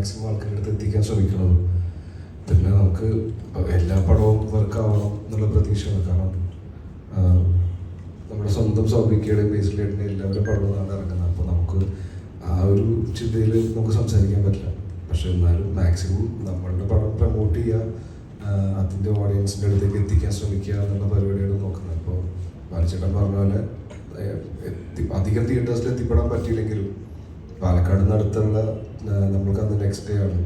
Maximum ആൾക്കാരുടെ അടുത്ത് എത്തിക്കാൻ ശ്രമിക്കുന്നത്. പിന്നെ നമുക്ക് എല്ലാ പടവും വർക്കാവണം എന്നുള്ള പ്രതീക്ഷയാണ്. കാരണം നമ്മുടെ സ്വന്തം സൗഭിക്കയുടെ ബേസിലായിട്ട് എല്ലാവരും പടവും നാളെ ഇറങ്ങുന്നത്. അപ്പോൾ നമുക്ക് ആ ഒരു ചിന്തയിൽ നമുക്ക് സംസാരിക്കാൻ പറ്റില്ല. പക്ഷെ എന്നാലും മാക്സിമം നമ്മളുടെ പടം പ്രൊമോട്ട് ചെയ്യുക, അതിൻ്റെ ഓഡിയൻസിൻ്റെ അടുത്തേക്ക് എത്തിക്കാൻ ശ്രമിക്കുക എന്നുള്ള പരിപാടിയാണ് നോക്കുന്നത്. അപ്പോൾ ബാലചേട്ടൻ പറഞ്ഞ പോലെ അധികം തിയേറ്റേഴ്സിൽ എത്തിപ്പെടാൻ പറ്റിയില്ലെങ്കിലും പാലക്കാട് അടുത്തുള്ള നമ്മൾക്ക് അന്ന് നെക്സ്റ്റ് ഡേ ആണ്,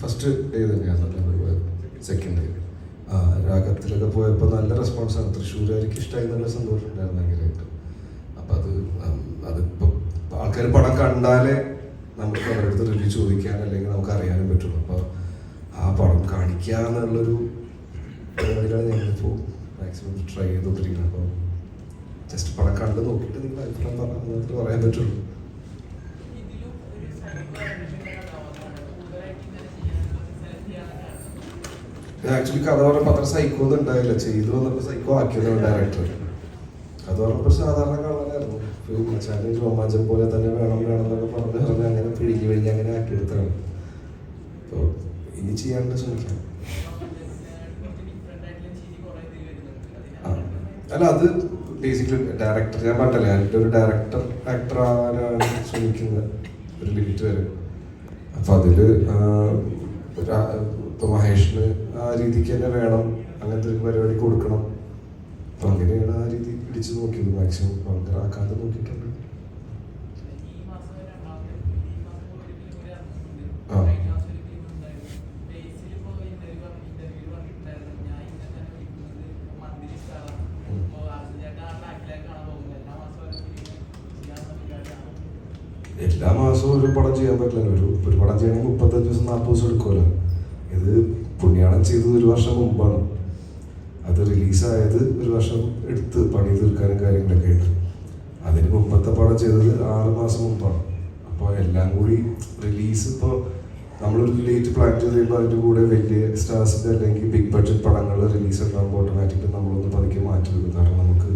ഫസ്റ്റ് ഡേ തന്നെയാണ് സെക്കൻഡ് ഡേ രാഗത്തിലൊക്കെ പോയപ്പോൾ നല്ല റെസ്പോൺസാണ്. തൃശ്ശൂരുകാർക്ക് ഇഷ്ടമായി, നല്ല സന്തോഷം ഉണ്ടായിരുന്നു ഭയങ്കരമായിട്ട്. അപ്പം അതിപ്പോൾ ആൾക്കാർ പടം കണ്ടാലേ നമുക്ക് അവരുടെ അടുത്ത് റിവ്യൂ ചോദിക്കാൻ അല്ലെങ്കിൽ നമുക്ക് അറിയാനും പറ്റുള്ളൂ. അപ്പോൾ ആ പടം കാണിക്കുക എന്നുള്ളൊരു പരിപാടിയിലാണ് ഞങ്ങളിപ്പോൾ മാക്സിമം ട്രൈ ചെയ്തുകൊണ്ടിരിക്കുന്നത്. അപ്പോൾ ജസ്റ്റ് പടം കണ്ട് നോക്കിയിട്ട് നിങ്ങൾ അഭിപ്രായം പറഞ്ഞിട്ട് പറയാൻ പറ്റുള്ളൂ. ആക്ച്വലി കഥ പറഞ്ഞപ്പോൾ അത്ര സൈക്കോ ഒന്നും ഉണ്ടായില്ല. ചെയ്തു വന്നപ്പോൾ സൈക്കോ ആക്കിയതാണ് ഡയറക്ടർ. കഥ പറഞ്ഞപ്പോൾ സാധാരണ കാണാനായിരുന്നു. മച്ചാൻ്റെ രോമാഞ്ചം പോലെ തന്നെ വേണം എന്നൊക്കെ പറഞ്ഞ് അങ്ങനെ പിഴിഞ്ഞ് അങ്ങനെ ആക്കിയെടുത്താണ്. അപ്പോൾ ഇനി ചെയ്യാണ്ട് ശ്രമിക്കാം. അല്ല, അത് ബേസിക്കലി ഡയറക്ടർ, ഞാൻ പറഞ്ഞല്ലേ എൻ്റെ ഒരു ഡയറക്ടർ ആക്ടർ ആവാനാണ് ശ്രമിക്കുന്നത് ഒരു ലിമിറ്റ് വരെ. അപ്പം അതിൽ ഇപ്പോൾ മഹേഷിന് ആ രീതിക്ക് തന്നെ വേണം, അങ്ങനത്തെ ഒരു പരിപാടി കൊടുക്കണം. അപ്പം അങ്ങനെയാണ് ആ രീതി പിടിച്ച് നോക്കിയത്. മാക്സിമം ആക്കാതെ നോക്കിയിട്ടുണ്ട്. എല്ലാ മാസവും ഒരു പടം ചെയ്യാൻ പറ്റില്ലല്ലോ. ഒരു പടം ചെയ്യണമെങ്കിൽ 35 ദിവസം 40 ദിവസം എടുക്കുമല്ലോ. ഇത് പുണ്യാളം ചെയ്തത് 1 വർഷം മുമ്പാണ്. അത് റിലീസായത് 1 വർഷം എടുത്ത് പണി തീർക്കാനും കാര്യങ്ങളൊക്കെ ആയിട്ട്. അതിന് മുമ്പത്തെ പടം ചെയ്തത് 6 മാസം മുമ്പാണ്. അപ്പോൾ എല്ലാം കൂടി റിലീസ് ഇപ്പോൾ നമ്മളൊരു ലേറ്റ് പ്ലാൻ ചെയ്ത് കഴിയുമ്പോൾ അതിൻ്റെ കൂടെ വലിയ സ്റ്റാർസിൻ്റെ അല്ലെങ്കിൽ ബിഗ് ബഡ്ജറ്റ് പടങ്ങൾ റിലീസ് ഉണ്ടാകുമ്പോൾ ഓട്ടോമാറ്റിക്കലി നമ്മളൊന്ന് പതുക്കെ മാറ്റി വെക്കും. കാരണം നമുക്ക്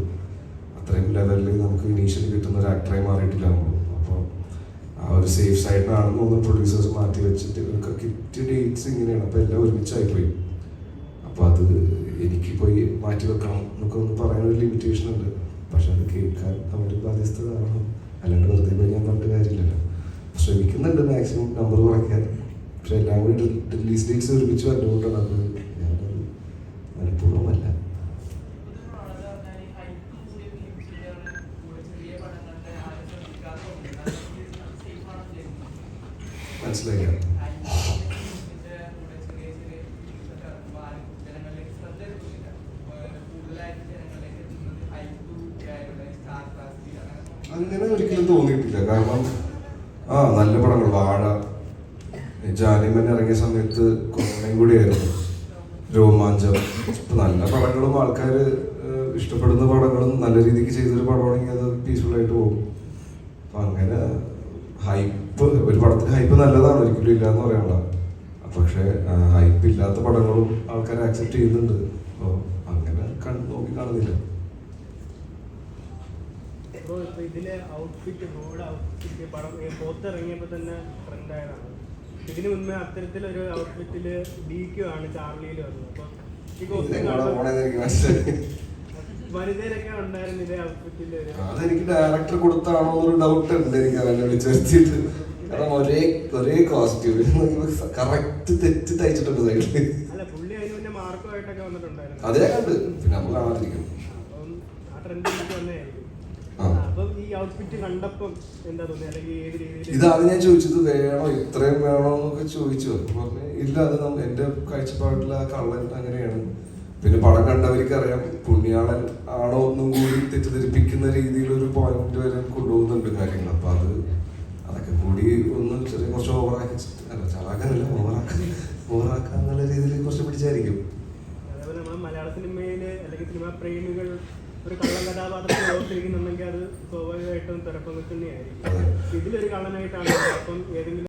അത്രയും ലെവലിൽ നമുക്ക് ഇനീഷ്യലി കിട്ടുന്ന ഒരു ആക്ടറായി മാറിയിട്ടില്ല നമ്മൾ. അപ്പോൾ ആ ഒരു സേഫ് സൈഡിനാണെന്ന് ഒന്ന് പ്രൊഡ്യൂസേഴ്സ് മാറ്റി വെച്ചിട്ട് ഇവർക്ക് കിറ്റിയ ഡേറ്റ്സ് ഇങ്ങനെയാണ്. അപ്പോൾ എല്ലാം ഒരുമിച്ചായിപ്പോയി. അപ്പോൾ അത് എനിക്ക് പോയി മാറ്റി വെക്കണം എന്നൊക്കെ ഒന്ന് പറയാനൊരു ലിമിറ്റേഷൻ ഉണ്ട്. പക്ഷെ അത് കേൾക്കാൻ അവർ ബാധ്യസ്ഥരാണ്. അല്ലാണ്ട് വെറുതെ പോയി ഞാൻ പറഞ്ഞിട്ട് കാര്യമില്ലല്ലോ. ശ്രമിക്കുന്നുണ്ട് മാക്സിമം നമ്പർ കുറയ്ക്കാൻ. പക്ഷെ എല്ലാം കൂടി റിലീസ് ഡേറ്റ്സ് ഒരുമിച്ച് വന്നുകൊണ്ടാണ് അത് ഞാനത് മനഃപൂർവ്വമല്ല. മനസ്സിലായില്ല. അങ്ങനെ ഒരിക്കലും തോന്നിയിട്ടില്ല. കാരണം നല്ല പടങ്ങൾ, വാഴ, ജാനിമൻ ഇറങ്ങിയ സമയത്ത് കൊറോണയും കൂടിയായിരുന്നു, രോമാഞ്ചം, നല്ല പടങ്ങളും ആൾക്കാർ ഇഷ്ടപ്പെടുന്ന പടങ്ങളും നല്ല രീതിക്ക് ചെയ്തൊരു പടമാണെങ്കിൽ അത് പീസ്ഫുള്ളായിട്ട് പോകും. അപ്പം അങ്ങനെ ഹൈപ്പ്, ഒരു പടത്തിന് ഹൈപ്പ് നല്ലതാണ്, ഒരിക്കലും ഇല്ല എന്ന് പറയാനുള്ള. പക്ഷേ ഹൈപ്പ് ഇല്ലാത്ത പടങ്ങളും ആൾക്കാർ ആക്സെപ്റ്റ് ചെയ്യുന്നുണ്ട്. അപ്പോൾ അങ്ങനെ നോക്കി കാണുന്നില്ല. ഇതിലെ ഔട്ട്ഫിറ്റ്, ബോർഡ് ഔട്ട്ഫിറ്റ് പടം പുറത്തിറങ്ങിയപ്പോൾ തന്നെ ട്രെൻഡായതാണ്. ഇതിന് മുന്നേ അത്തരത്തിലൊരു ഔട്ട്ഫിറ്റില് DQ ആണ് ചാർലിയിൽ വന്നത്. അപ്പോൾ വനിതയിലൊക്കെ ഉണ്ടായിരുന്നു ഇതേ ഔട്ട്ഫിറ്റിൽ. അതെനിക്ക് ഡയറക്ടർ കൊടുത്താണോ എന്നൊരു ഡൗട്ട് ഉണ്ട് എനിക്ക്. അതിനെ വിളിച്ചെടുത്തിട്ട് കാരണം ഒരേ കോസ്റ്റ്യൂം കറക്റ്റ് തെറ്റ് തയ്ച്ചിട്ടുണ്ട് സൈഡിൽ. അല്ല, പുള്ളി അതിന് മുന്നേ മാർക്കുമായിട്ടൊക്കെ വന്നിട്ടുണ്ടായിരുന്നു. അതേ കണ്ട് പിന്നെ നമ്മൾ കാണാതിരിക്കും. അപ്പം ആ ട്രെൻഡ് വന്നതായിരിക്കും. അപ്പം ഈ ഔട്ട്ഫിറ്റ് കണ്ടപ്പം എന്താ തോന്നി, അല്ലെങ്കിൽ ഏത് രീതിയിൽ? ഇതാണ് ഞാൻ ചോദിച്ചത്, വേണോ ഇത്രയും വേണോ എന്നൊക്കെ ചോദിച്ചു. പറഞ്ഞു ഇല്ല, അത് എന്റെ കാഴ്ചപ്പാടിൽ ആ കള്ളൻ അങ്ങനെയാണ്. പിന്നെ പടം കണ്ടവർക്ക് അറിയാം പുണ്യാളൻ ആണോ ഒന്നും കൂടി തെറ്റിദ്ധരിപ്പിക്കുന്ന രീതിയിലൊരു പോയിന്റ് വരെ കൊണ്ടുപോകുന്നുണ്ട് കാര്യങ്ങൾ. അപ്പൊ അതൊക്കെ കൂടി ഒന്ന് കുറച്ച് ഓവറാക്കി, അല്ല ചാലാക്കാനല്ല, ഓവറാക്കാന്നുള്ള രീതിയിൽ കുറച്ച് പിടിച്ചായിരിക്കും. അതേപോലെ നമ്മൾ മലയാള സിനിമയില് അല്ലെങ്കിൽ സിനിമാ പ്രേമികൾ ഒരു കള്ളൻ കഥാപാത്രത്തെ ഓർത്തിരിക്കുന്നുണ്ടെങ്കിൽ അത് സ്വാഭാവികമായിട്ടും തുരപ്പങ്ങൾ തന്നെയായിരിക്കും. ഇതിലൊരു കള്ളനായിട്ടാണ് അപ്പം ഏതെങ്കിലും